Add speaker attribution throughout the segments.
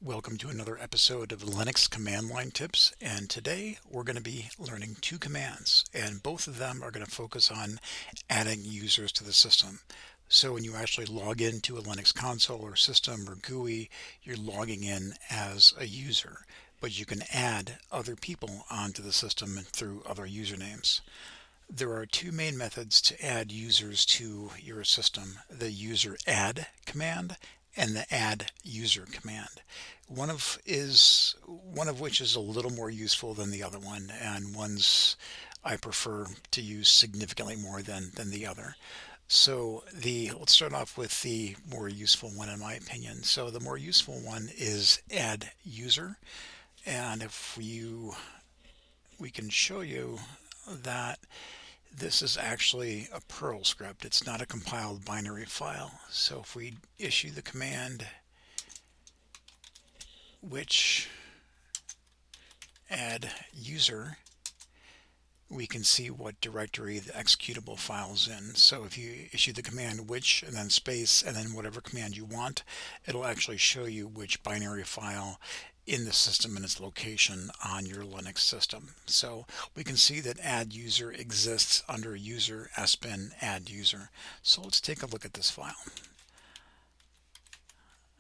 Speaker 1: Welcome to another episode of Linux Command Line Tips, and today we're going to be learning two commands, and both of them are going to focus on adding users to the system. So when you actually log into a Linux console or system or GUI, you're logging in as a user, but you can add other people onto the system through other usernames. There are two main methods to add users to your system: the Useradd command and the adduser command. One of which is a little more useful than the other one, and one's I prefer to use significantly more than the other. So let's start off with the more useful one in my opinion. So the more useful one is adduser, and if we can show you that this is actually a Perl script. It's not a compiled binary file. So if we issue the command which add user, we can see what directory the executable file is in. So if you issue the command which and then space and then whatever command you want, it'll actually show you which binary file in the system and its location on your Linux system. So we can see that adduser exists under user sbin adduser. So let's take a look at this file.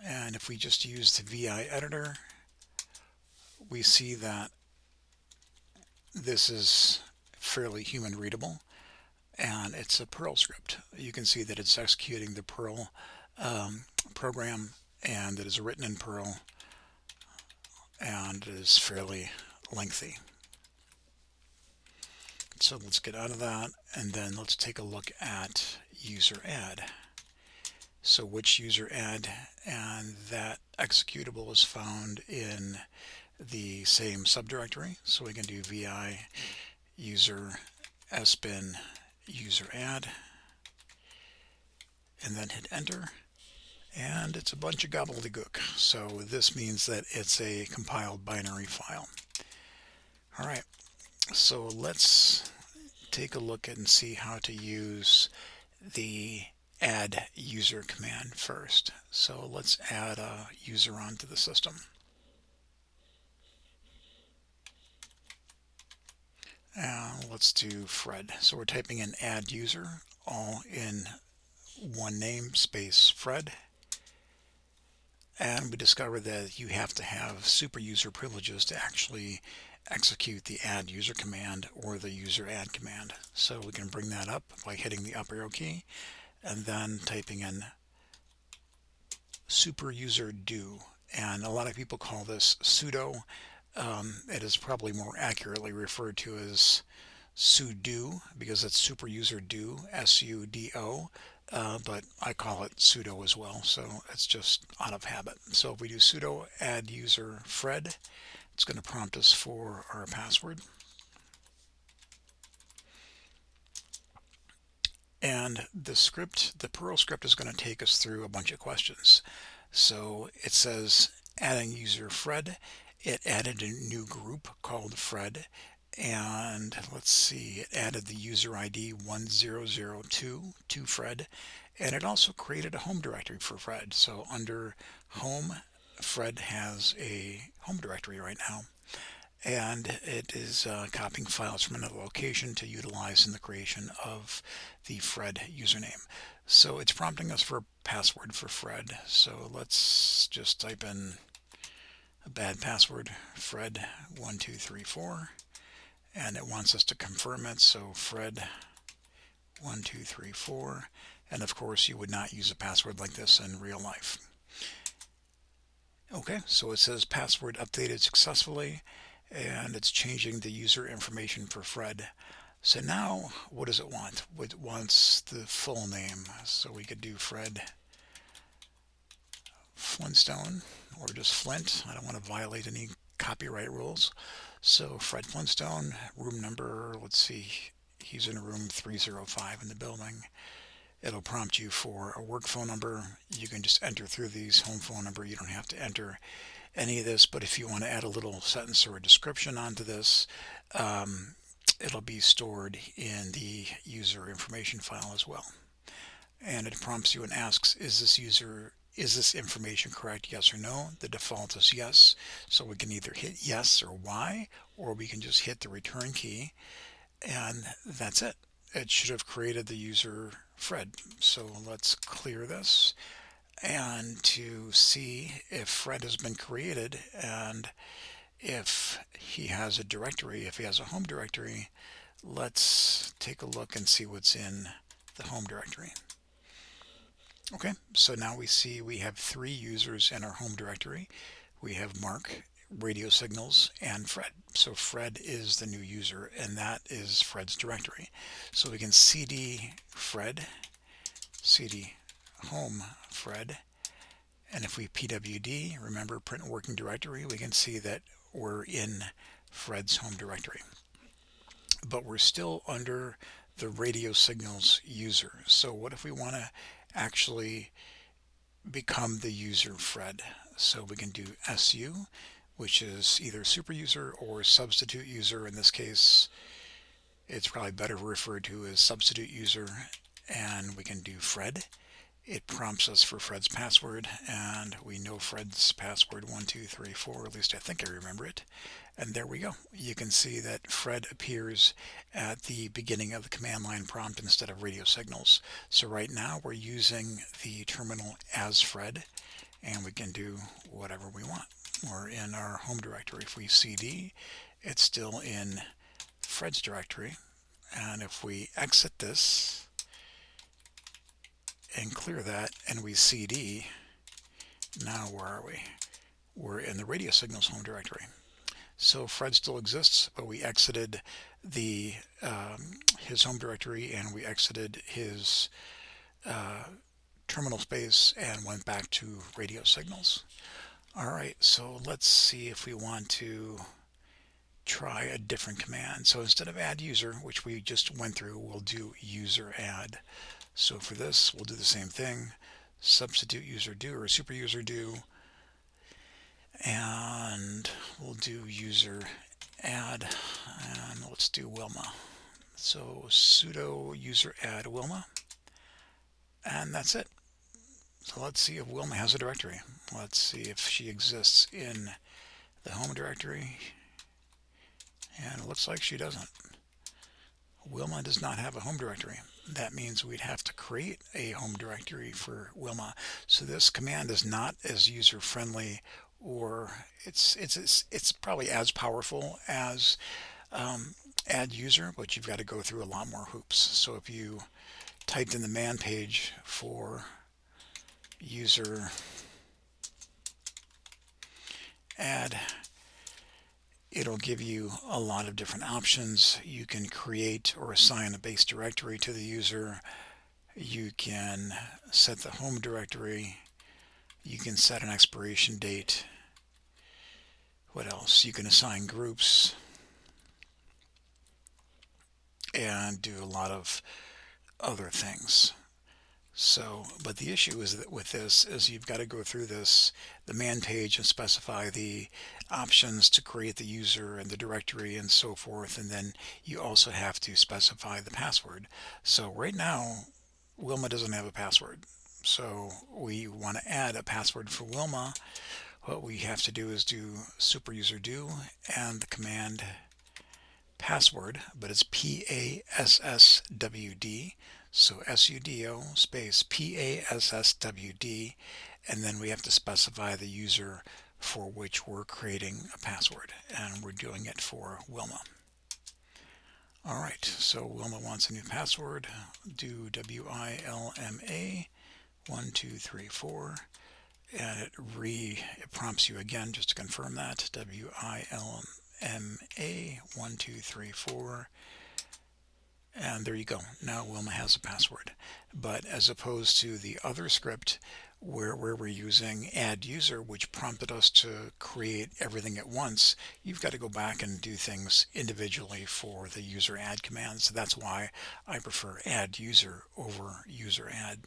Speaker 1: And if we just use the VI editor, we see that this is fairly human readable, and it's a Perl script. You can see that it's executing the Perl program, and it is written in Perl, and it is fairly lengthy. So let's get out of that, and then let's take a look at Useradd. So which Useradd, and that executable is found in the same subdirectory. So we can do vi user sbin useradd and then hit enter, and it's a bunch of gobbledygook. So this means that it's a compiled binary file. Alright, so let's take a look and see how to use the add user command first. So let's add a user onto the system. Let's do Fred. So we're typing in add user, all in one name, space Fred. And we discovered that you have to have super user privileges to actually execute the add user command or the Useradd command. So we can bring that up by hitting the up arrow key and then typing in super user do. And a lot of people call this sudo. It is probably more accurately referred to as sudo because it's super user do, sudo, but I call it sudo as well, so it's just out of habit. So if we do sudo add user Fred, it's going to prompt us for our password. And the Perl script is going to take us through a bunch of questions. So it says adding user Fred. It added a new group called Fred, and let's see, it added the user ID 1002 to Fred, and it also created a home directory for Fred. So under home, Fred has a home directory right now, and it is copying files from another location to utilize in the creation of the Fred username. So it's prompting us for a password for Fred. So let's just type in a bad password, Fred1234, and it wants us to confirm it. So Fred1234, and of course you would not use a password like this in real life. Okay, so it says password updated successfully, and it's changing the user information for Fred. So now what does it want? It wants the full name. So we could do Fred Flintstone or just Flint. I don't want to violate any copyright rules. So Fred Flintstone, room number, let's see, he's in room 305 in the building. It'll prompt you for a work phone number. You can just enter through these home phone number. You don't have to enter any of this, but if you want to add a little sentence or a description onto this, it'll be stored in the user information file as well. And it prompts you and asks, is this user is this information correct, yes or no? The default is yes, so we can either hit yes or Y, or we can just hit the return key, and that's it. It should have created the user Fred. So let's clear this, and to see if Fred has been created and if he has a directory, if he has a home directory, let's take a look and see what's in the home directory. Okay, so now we see we have 3 users in our home directory. We have Mark, radio signals, and Fred. So Fred is the new user, and that is Fred's directory. So we can cd Fred, cd home Fred, and if we pwd, remember print working directory, we can see that we're in Fred's home directory. But we're still under the radio signals user. So what if we want to actually become the user Fred? So we can do su, which is either super user or substitute user. In this case, it's probably better referred to as substitute user, and we can do Fred. It prompts us for Fred's password, and we know Fred's password 1234, at least I think I remember it. And there we go. You can see that Fred appears at the beginning of the command line prompt instead of radio signals. So right now we're using the terminal as Fred, and we can do whatever we want. We're in our home directory. If we cd, it's still in Fred's directory. And if we exit this and clear that and we cd, now where are we? We're in the radio signals home directory. So Fred still exists, but we exited the his home directory, and we exited his terminal space and went back to radio signals. All right, so let's see if we want to try a different command. So instead of adduser, which we just went through, we'll do useradd. So for this, we'll do the same thing. Substitute user do or super user do, and we'll do user add, and let's do Wilma. So sudo user add Wilma, and that's it. So let's see if Wilma has a directory. Let's see if she exists in the home directory, and it looks like she doesn't. Wilma does not have a home directory. That means we'd have to create a home directory for Wilma. So this command is not as user friendly, or it's probably as powerful as adduser, but you've got to go through a lot more hoops. So if you typed in the man page for user add, it'll give you a lot of different options. You can create or assign a base directory to the user. You can set the home directory. You can set an expiration date. What else? You can assign groups and do a lot of other things. So, but the issue is that with this is you've got to go through this, the man page, and specify the options to create the user and the directory and so forth, and then you also have to specify the password. So right now, Wilma doesn't have a password. So we want to add a password for Wilma. What we have to do is do super user do and the command password, but it's PASSWD. So sudo space PASSWD, and then we have to specify the user for which we're creating a password, and we're doing it for Wilma. All right, so Wilma wants a new password. Do WILMA 1234, and it prompts you again just to confirm that. WILMA 1234. And there you go. Now Wilma has a password. But as opposed to the other script where we're using adduser, which prompted us to create everything at once, you've got to go back and do things individually for the user add command. So that's why I prefer adduser over user add.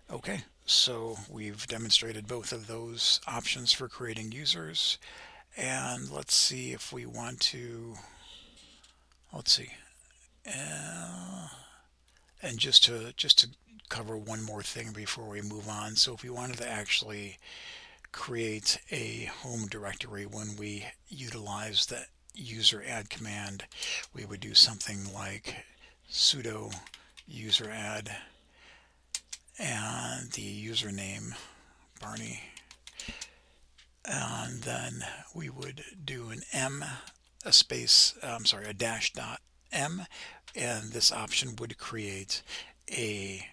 Speaker 1: Okay, so we've demonstrated both of those options for creating users. And let's see if we want to, let's see. And just to cover one more thing before we move on. So if we wanted to actually create a home directory when we utilize the user add command, we would do something like sudo user add and the username Barney, and then we would do an M, a space, a dash dot M, and this option would create a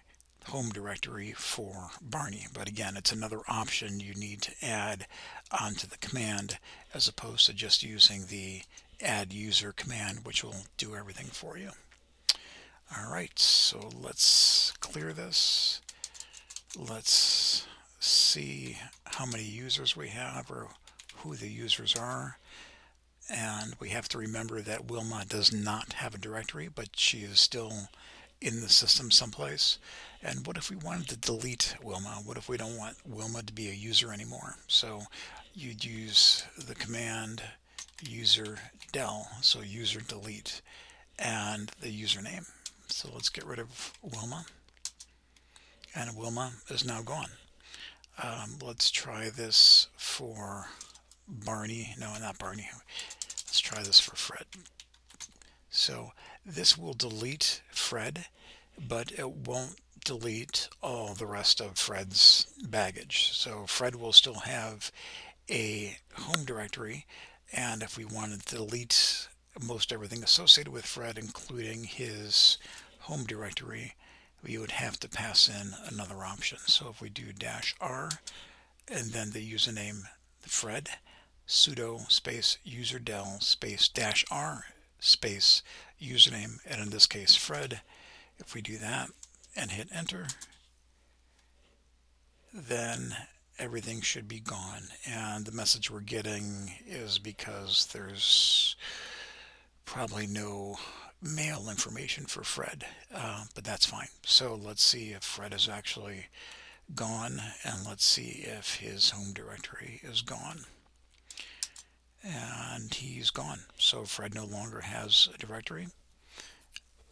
Speaker 1: home directory for Barney. But again, it's another option you need to add onto the command as opposed to just using the add user command, which will do everything for you. All right, so let's clear this. Let's see how many users we have or who the users are. And we have to remember that Wilma does not have a directory, but she is still in the system someplace. And what if we wanted to delete Wilma? What if we don't want Wilma to be a user anymore? So you'd use the command user del, so user delete, and the username. So let's get rid of Wilma. And Wilma is now gone. Let's try this for Barney. No, not Barney. Let's try this for Fred. So this will delete Fred, but it won't delete all the rest of Fred's baggage. So Fred will still have a home directory, and if we want to delete most everything associated with Fred, including his home directory, we would have to pass in another option. So if we do -r and then the username Fred, sudo space userdel space -r space username, and in this case Fred, if we do that and hit enter, then everything should be gone. And the message we're getting is because there's probably no mail information for Fred, but that's fine. So let's see if Fred is actually gone, and let's see if his home directory is gone. And he's gone. So Fred no longer has a directory.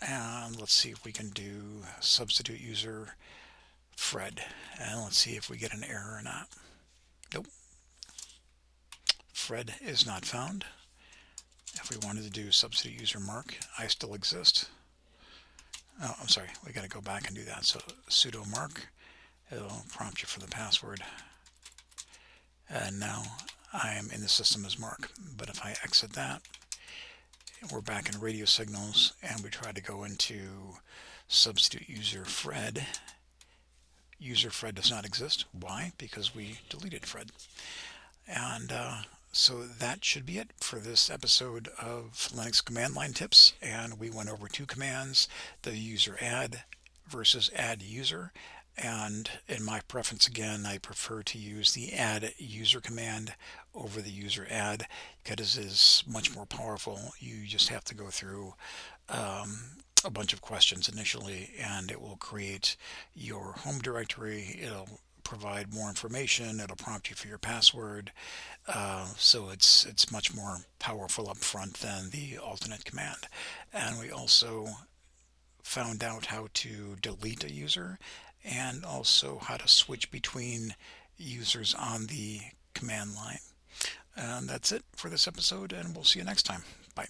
Speaker 1: And let's see if we can do substitute user Fred, and let's see if we get an error or not. Nope. Fred is not found. If we wanted to do substitute user Mark, I still exist. Oh, I'm sorry, we got to go back and do that. So sudo Mark, it'll prompt you for the password. And now I am in the system as Mark. But if I exit that, we're back in radio signals, and we try to go into substitute user Fred. User Fred does not exist. Why? Because we deleted Fred. And so that should be it for this episode of Linux command line tips. And we went over two commands, the user add versus add user. And in my preference, again, I prefer to use the add user command over the user add because it is much more powerful. You just have to go through a bunch of questions initially, and it will create your home directory. It'll provide more information. It'll prompt you for your password. So it's much more powerful up front than the alternate command. And we also found out how to delete a user and also how to switch between users on the command line. And that's it for this episode, and we'll see you next time. Bye.